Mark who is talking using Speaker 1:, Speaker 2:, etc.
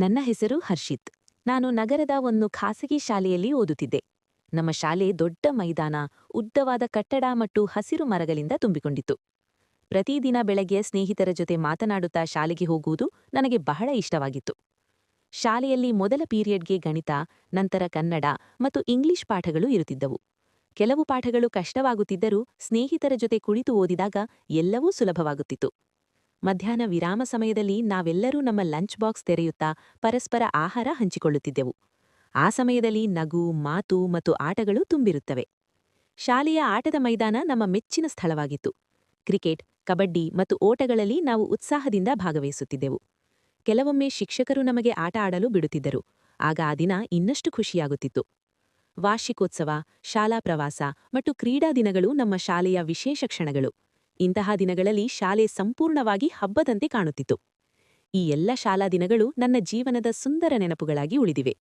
Speaker 1: ನನ್ನ ಹೆಸರು ಹರ್ಷಿತ್. ನಾನು ನಗರದ ಒಂದು ಖಾಸಗಿ ಶಾಲೆಯಲ್ಲಿ ಓದುತ್ತಿದ್ದೆ. ನಮ್ಮ ಶಾಲೆ ದೊಡ್ಡ ಮೈದಾನ, ಉದ್ದವಾದ ಕಟ್ಟಡ ಮತ್ತು ಹಸಿರು ಮರಗಳಿಂದ ತುಂಬಿಕೊಂಡಿತ್ತು. ಪ್ರತಿದಿನ ಬೆಳಗ್ಗೆ ಸ್ನೇಹಿತರ ಜೊತೆ ಮಾತನಾಡುತ್ತಾ ಶಾಲೆಗೆ ಹೋಗುವುದು ನನಗೆ ಬಹಳ ಇಷ್ಟವಾಗಿತ್ತು. ಶಾಲೆಯಲ್ಲಿ ಮೊದಲ ಪೀರಿಯಡ್ಗೆ ಗಣಿತ, ನಂತರ ಕನ್ನಡ ಮತ್ತು ಇಂಗ್ಲಿಷ್ ಪಾಠಗಳು ಇರುತ್ತಿದ್ದವು. ಕೆಲವು ಪಾಠಗಳು ಕಷ್ಟವಾಗುತ್ತಿದ್ದರೂ ಸ್ನೇಹಿತರ ಜೊತೆ ಕುಳಿತು ಓದಿದಾಗ ಎಲ್ಲವೂ ಸುಲಭವಾಗುತ್ತಿತ್ತು. ಮಧ್ಯಾಹ್ನ ವಿರಾಮ ಸಮಯದಲ್ಲಿ ನಾವೆಲ್ಲರೂ ನಮ್ಮ ಲಂಚ್ ಬಾಕ್ಸ್ ತೆರೆಯುತ್ತಾ ಪರಸ್ಪರ ಆಹಾರ ಹಂಚಿಕೊಳ್ಳುತ್ತಿದ್ದೆವು. ಆ ಸಮಯದಲ್ಲಿ ನಗು, ಮಾತು ಮತ್ತು ಆಟಗಳು ತುಂಬಿರುತ್ತವೆ. ಶಾಲೆಯ ಆಟದ ಮೈದಾನ ನಮ್ಮ ಮೆಚ್ಚಿನ ಸ್ಥಳವಾಗಿತ್ತು. ಕ್ರಿಕೆಟ್, ಕಬಡ್ಡಿ ಮತ್ತು ಓಟಗಳಲ್ಲಿ ನಾವು ಉತ್ಸಾಹದಿಂದ ಭಾಗವಹಿಸುತ್ತಿದ್ದೆವು. ಕೆಲವೊಮ್ಮೆ ಶಿಕ್ಷಕರು ನಮಗೆ ಆಟ ಆಡಲು ಬಿಡುತ್ತಿದ್ದರು. ಆಗ ಆ ದಿನ ಇನ್ನಷ್ಟು ಖುಷಿಯಾಗುತ್ತಿತ್ತು. ವಾರ್ಷಿಕೋತ್ಸವ, ಶಾಲಾ ಪ್ರವಾಸ ಮತ್ತು ಕ್ರೀಡಾ ದಿನಗಳು ನಮ್ಮ ಶಾಲೆಯ ವಿಶೇಷ ಕ್ಷಣಗಳು. ಇಂತಹ ದಿನಗಳಲ್ಲಿ ಶಾಲೆ ಸಂಪೂರ್ಣವಾಗಿ ಹಬ್ಬದಂತೆ ಕಾಣುತ್ತಿತ್ತು. ಈ ಎಲ್ಲ ಶಾಲಾ ದಿನಗಳು ನನ್ನ ಜೀವನದ ಸುಂದರ ನೆನಪುಗಳಾಗಿ ಉಳಿದಿವೆ.